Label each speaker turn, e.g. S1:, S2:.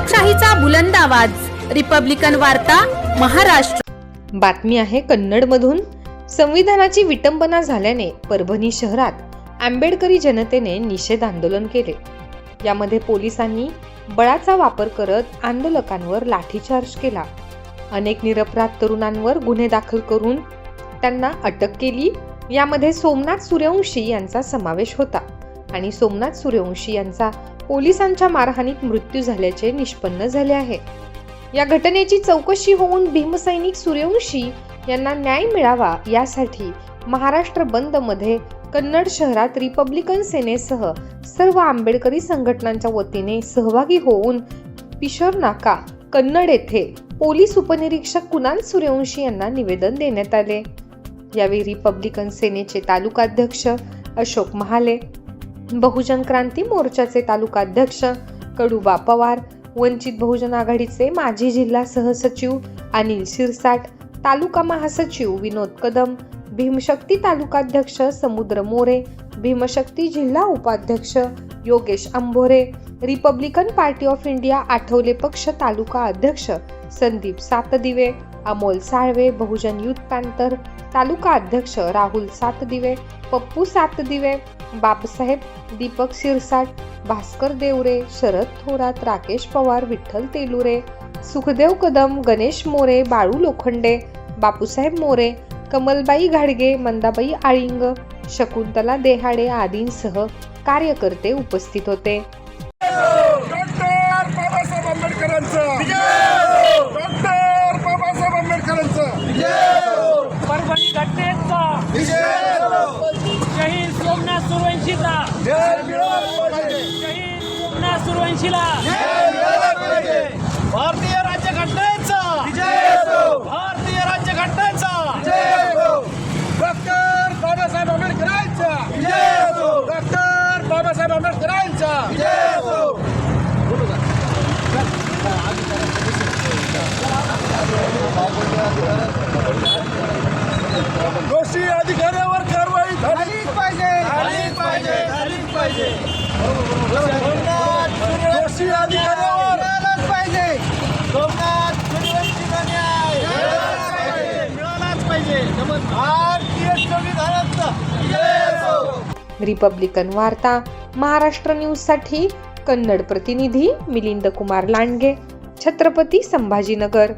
S1: लोकशाहीचा बुलंद आवाज, रिपब्लिकन वार्ता, महाराष्ट्र।
S2: बातमी आहे कन्नडमधून। संविधानाची विटंबना झाल्याने परभणी शहरात आंबेडकरी जनतेने निषेध आंदोलन केले। यामध्ये पोलिसांनी बळाचा वापर करत आंदोलकांवर लाठीचार्ज केला। अनेक निरपराध तरुणांवर गुन्हे दाखल करून त्यांना अटक केली। यामध्ये सोमनाथ सूर्यवंशी यांचा समावेश होता आणि सोमनाथ सूर्यवंशी यांचा पोलिसांच्या मारहाणीत मृत्यू झाल्याचे निष्पन्न झाले आहे। या घटनेची चौकशी होऊन भीमसैनिक सूर्यवंशी यांना न्याय मिळावा यासाठी महाराष्ट्र बंद मध्ये कन्नड शहरात रिपब्लिकन सेनेसह सर्व आंबेडकरी संघटनांच्या वतीने सहभागी होऊन पिशोर नाका कन्नड येथे पोलीस उपनिरीक्षक कुणाल सूर्यवंशी यांना निवेदन देण्यात आले। यावेळी रिपब्लिकन सेनेचे तालुकाध्यक्ष अशोक महाले, बहुजन क्रांती मोर्चाचे तालुकाध्यक्ष कडुबा पवार, वंचित बहुजन आघाडीचे माजी जिल्हा सहसचिव अनिल शिरसाट, तालुका महासचिव विनोद कदम, भीमशक्ती तालुकाध्यक्ष समुद्र मोरे, भीमशक्ती जिल्हा उपाध्यक्ष Yogesh Ambhore, Republican party of India Athawale पक्ष तालुका अध्यक्ष संदीप सातदिवे, अमोल साळवे, बहुजन युथ पॅन्थर तालुका अध्यक्ष राहुल सातदिवे, पप्पू सातदिवे, बापसाहेब, दीपक शिरसाट, भास्कर देवरे, शरद थोरात, राकेश पवार, विठ्ठल तेलुरे, सुखदेव कदम, गणेश मोरे, बाळू लोखंडे, बापूसाहेब मोरे, कमलबाई घाडगे, मंदाबाई आळिंग, शकुंतला देहाडे आदींसह कार्यकर्ते उपस्थित होते।
S3: परभणी घटनेचा शहीद सोमनाथ सूर्यवंशीचा शहीद सोमनाथ सूर्यवंशीला भारतीय राज्यघटनेचा भारतीय राज्यघटनेचा डॉक्टर बाबासाहेब आंबेडकरांचा डॉक्टर बाबासाहेब आंबेडकरांचा दोषी अधिकाऱ्यावर कारवाई झालीच पाहिजे झालीच पाहिजे दोषी अधिकाऱ्यावर मिळालाच पाहिजे सोमनाथ सूर्यवंशीला न्याय मिळालाच पाहिजे भारतीय संविधानाचा
S2: रिपब्लिकन वार्ता महाराष्ट्र न्यूज साठी कन्नड प्रतिनिधी मिलिंद कुमार लांडगे, छत्रपती संभाजीनगर।